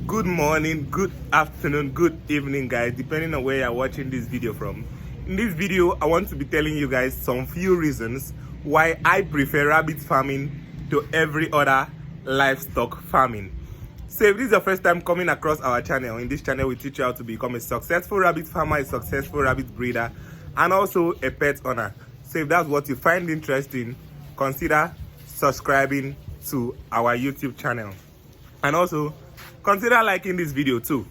Good morning, good afternoon, good evening, guys, depending on where you're watching this video from. In this video, I want to be telling you guys some few reasons why I prefer rabbit farming to every other livestock farming. So if this is your first time coming across our channel, in this channel we teach you how to become a successful rabbit farmer, a successful rabbit breeder, and also a pet owner. So if that's what you find interesting, consider subscribing to our YouTube channel. And also, consider liking this video too.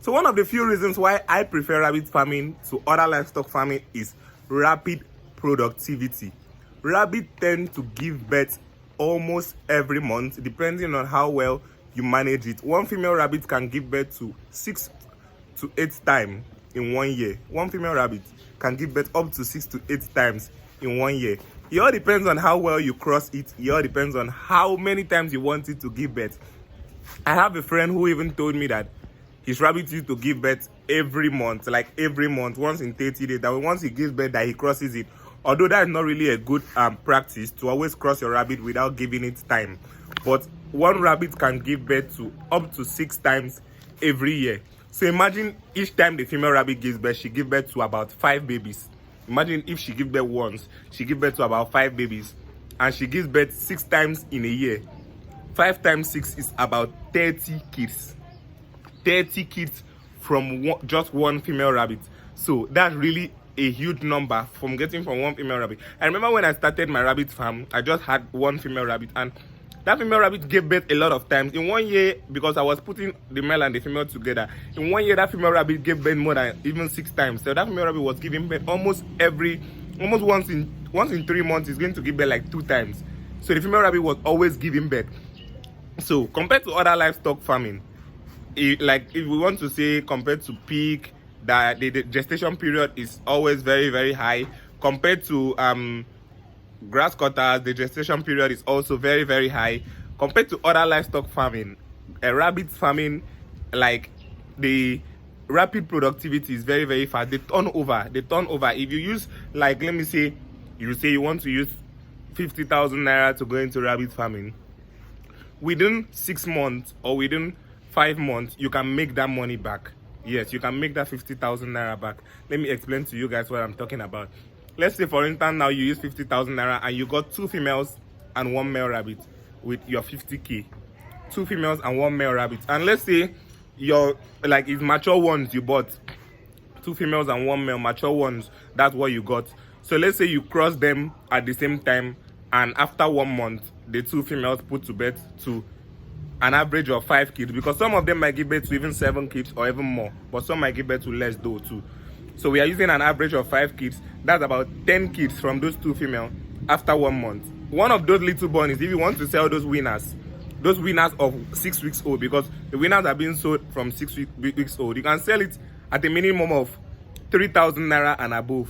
So one of the few reasons why I prefer rabbit farming to other livestock farming is rapid productivity. Rabbits tend to give birth almost every month, depending on how well you manage it. One female rabbit can give birth to 6 to 8 times in 1 year. One female rabbit can give birth up to 6 to 8 times in 1 year. It all depends on how well you cross it. It all depends on how many times you want it to give birth. I have a friend who even told me that his rabbit used to give birth every month, once in 30 days. That once he gives birth, that he crosses it. Although that is not really a good practice to always cross your rabbit without giving it time. But one rabbit can give birth to up to 6 times every year. So imagine each time the female rabbit gives birth, she gives birth to about 5 babies. Imagine if she gives birth once, she gives birth to about 5 babies, and she gives birth 6 times in a year. 5 times 6 is about 30 kids. 30 kids from just one female rabbit. So that's really a huge number from getting from one female rabbit. I remember when I started my rabbit farm, I just had one female rabbit, and that female rabbit gave birth a lot of times. In 1 year, because I was putting the male and the female together, in 1 year that female rabbit gave birth more than even 6 times. So that female rabbit was giving birth almost once in 3 months. Is going to give birth like 2 times. So the female rabbit was always giving birth. So compared to other livestock farming, if we want to say compared to pig, that the gestation period is always very, very high. Compared to grass cutters, the gestation period is also very, very high. Compared to other livestock farming, rabbit farming, like the rapid productivity is very, very fast. The turnover, if you use, like, let me say, you want to use 50,000 naira to go into rabbit farming, within 6 months or within 5 months, you can make that money back. Yes, you can make that 50,000 naira back. Let me explain to you guys what I'm talking about. Let's say, for instance, now you use 50,000 naira and you got 2 females and 1 male rabbit with your 50k. 2 females and 1 male rabbit. And let's say your, like, it's mature ones you bought. 2 females and 1 male, mature ones, that's what you got. So let's say you cross them at the same time, and after 1 month, the 2 females put to birth to an average of 5 kids, because some of them might give birth to even 7 kids or even more, but some might give birth to less though too. So we are using an average of 5 kids. That's about 10 kids from those 2 females after 1 month. One of those little bunnies, if you want to sell those winners of 6 weeks old, because the winners are being sold from 6 weeks old, you can sell it at a minimum of 3,000 naira and above.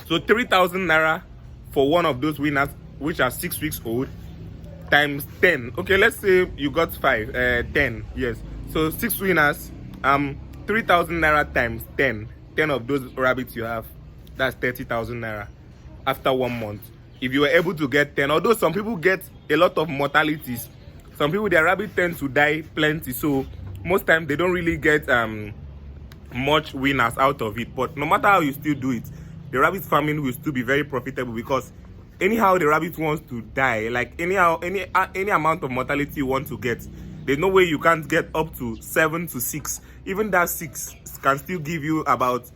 So 3,000 naira for one of those winners, which are 6 weeks old, times 10. Okay, let's say you got 10, yes. So 6 winners, 3,000 naira times 10 of those rabbits you have, that's 30,000 naira after 1 month. If you were able to get 10, although some people get a lot of mortalities, some people, their rabbit tend to die plenty, so most times they don't really get much winners out of it. But no matter how you still do it, the rabbit farming will still be very profitable, because anyhow the rabbit wants to die, like any amount of mortality you want to get, there's no way you can't get up to 7 to 6. Even that 6 can still give you about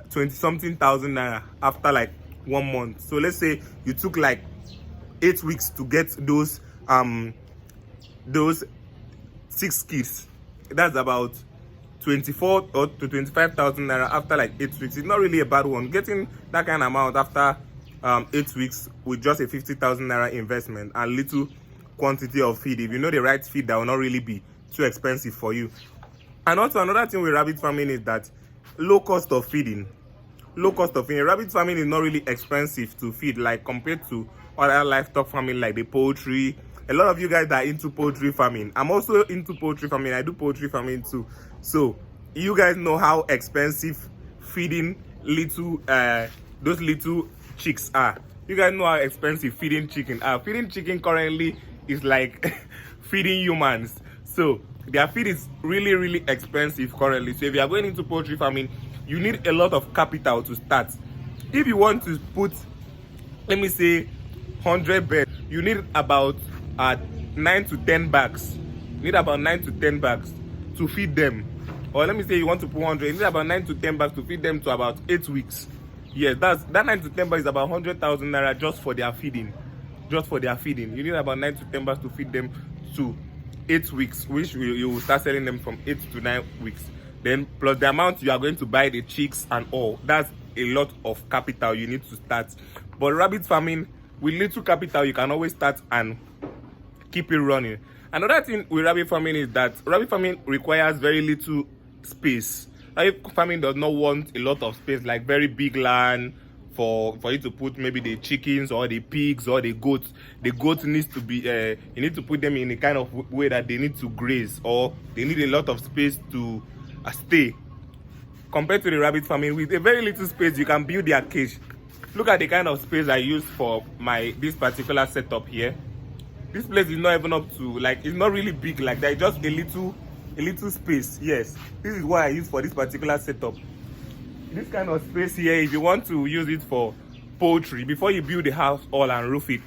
20-something thousand naira after like 1 month. So let's say you took like 8 weeks to get those 6 kids. That's about 24 or to 25,000 naira after like 8 weeks. It's not really a bad one. Getting that kind of amount after 8 weeks with just a 50,000 naira investment and little quantity of feed. If you know the right feed, that will not really be too expensive for you. And also another thing with rabbit farming is that low cost of feeding. Rabbit farming is not really expensive to feed, like compared to other livestock farming like the poultry. A lot of you guys that are into poultry farming, I'm also into poultry farming. I do poultry farming too. So you guys know how expensive feeding those little chicks are. You guys know how expensive feeding chicken are. Feeding chicken currently is like feeding humans. So their feed is really, really expensive currently. So if you are going into poultry farming, you need a lot of capital to start. If you want to put, let me say, 100 beds, you need about 9 to 10 bags. You need about 9 to 10 bags to feed them. Or let me say you want to put 100, you need about 9 to 10 bags to feed them to about 8 weeks. Yes, that 9 to 10 bags is about 100,000 naira just for their feeding. Just for their feeding. You need about 9 to 10 bags to feed them to 8 weeks, which you will start selling them from 8 to 9 weeks. Then plus the amount you are going to buy the chicks and all. That's a lot of capital you need to start. But rabbit farming, with little capital, you can always start and keep it running. Another thing with rabbit farming is that rabbit farming requires very little space. Rabbit farming does not want a lot of space, like very big land for you to put maybe the chickens or the pigs or the goats. The goats needs to be you need to put them in a kind of way that they need to graze, or they need a lot of space to stay. Compared to the rabbit farming, with a very little space, you can build their cage. Look at the kind of space I used for this particular setup here. This place is not even up to, like, it's not really big like that. It's just a little space. Yes, this is what I use for this particular setup. This kind of space here, if you want to use it for poultry, before you build the house all and roof it,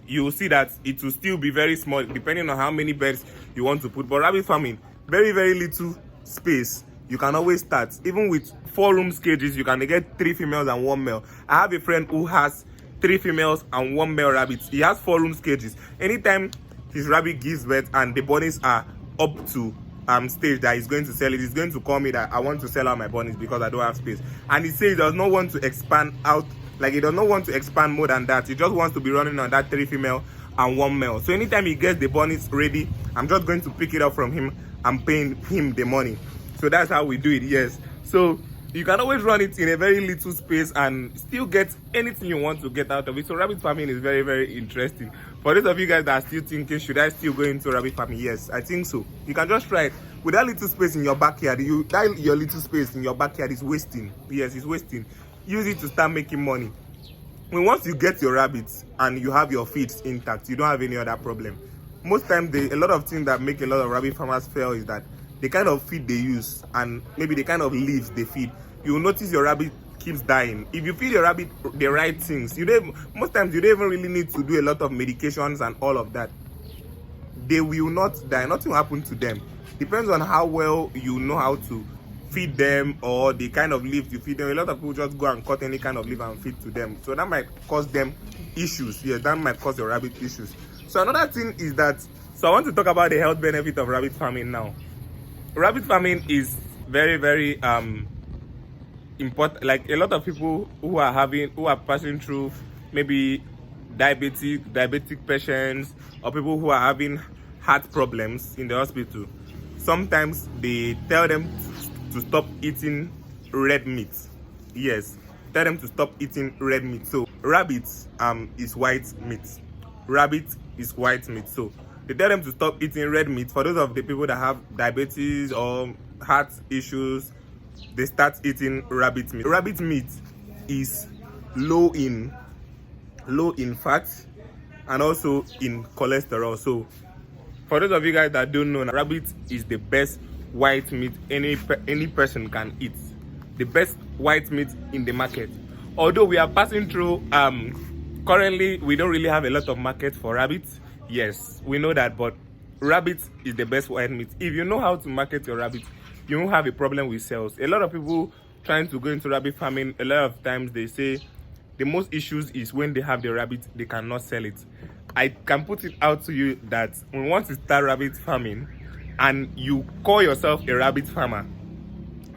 you will see that it will still be very small depending on how many beds you want to put. But rabbit farming, very, very little space. You can always start. Even with 4 room cages, you can get 3 females and 1 male. I have a friend who has 3 females and 1 male rabbits. He has 4 room cages. Anytime his rabbit gives birth and the bunnies are up to stage that he's going to sell it, he's going to call me that I want to sell out my bunnies because I don't have space. And he says he does not want to expand out, like he does not want to expand more than that. He just wants to be running on that 3 female and 1 male. So anytime he gets the bunnies ready, I'm just going to pick it up from him and paying him the money. So that's how we do it. Yes, so you can always run it in a very little space and still get anything you want to get out of it. So rabbit farming is very, very interesting. For those of you guys that are still thinking, should I still go into rabbit farming? Yes, I think so. You can just try it. With that little space in your backyard, your little space in your backyard is wasting. Yes, it's wasting. Use it to start making money. Once you get your rabbits and you have your feeds intact, you don't have any other problem. Most times, a lot of things that make a lot of rabbit farmers fail is that the kind of feed they use and maybe the kind of leaves they feed. You will notice your rabbit keeps dying. If you feed your rabbit the right things, most times you don't even really need to do a lot of medications and all of that. They will not die. Nothing will happen to them. Depends on how well you know how to feed them or the kind of leaves you feed them. A lot of people just go and cut any kind of leaf and feed to them. So that might cause them issues. Yes, that might cause your rabbit issues. So another thing is that, so I want to talk about the health benefit of rabbit farming now. Rabbit farming is very, very important. Like a lot of people who are passing through maybe diabetic patients, or people who are having heart problems in the hospital, sometimes they tell them to stop eating red meat. Yes, tell them to stop eating red meat. So rabbit is white meat. Rabbit is white meat. So they tell them to stop eating red meat. For those of the people that have diabetes or heart issues, they start eating rabbit meat. Rabbit meat is low in fat and also in cholesterol. So for those of you guys that don't know, rabbit is the best white meat any person can eat. The best white meat in the market. Although we are passing through currently we don't really have a lot of market for rabbits. Yes, we know that, but rabbit is the best white meat. If you know how to market your rabbit, you won't have a problem with sales. A lot of people trying to go into rabbit farming, a lot of times they say the most issues is when they have the rabbit, they cannot sell it. I can put it out to you that when you want to start rabbit farming and you call yourself a rabbit farmer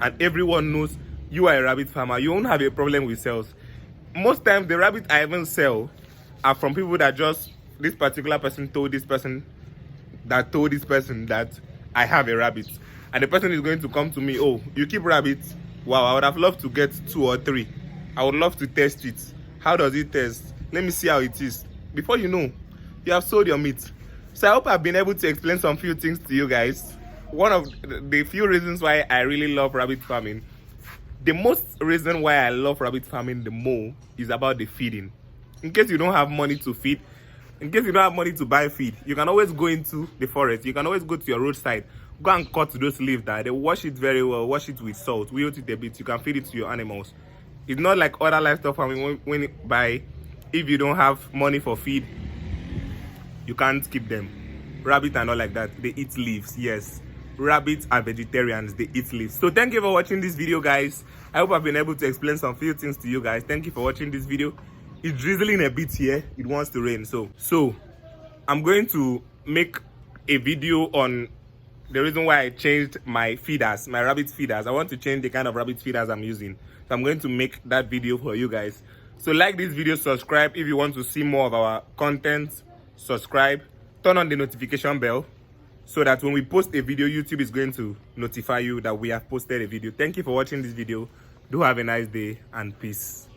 and everyone knows you are a rabbit farmer, you won't have a problem with sales. Most times the rabbit I even sell are from people that just, this particular person told this person that I have a rabbit. And the person is going to come to me, oh, you keep rabbits? Wow, I would have loved to get 2 or 3. I would love to test it. How does it taste? Let me see how it is. Before you know, you have sold your meat. So I hope I've been able to explain some few things to you guys. One of the few reasons why I really love rabbit farming. The most reason why I love rabbit farming the more is about the feeding. In case you don't have money to feed, In case you don't have money to buy feed, you can always go into the forest. You can always go to your roadside, go and cut those leaves there. They wash it very well, wash it with salt, wilt it a bit. You can feed it to your animals. It's not like other livestock farming when if you don't have money for feed, you can't keep them. Rabbit and all like that, they eat leaves. Yes, rabbits are vegetarians, they eat leaves. So thank you for watching this video, guys. I hope I've been able to explain some few things to you guys. Thank you for watching this video. It's drizzling a bit here, it wants to rain, so I'm going to make a video on the reason why I changed my feeders, my rabbit feeders. I want to change the kind of rabbit feeders I'm using, so I'm going to make that video for you guys. So like this video, subscribe if you want to see more of our content. Subscribe, turn on the notification bell, so that when we post a video, YouTube is going to notify you that we have posted a video. Thank you for watching this video. Do have a nice day and peace.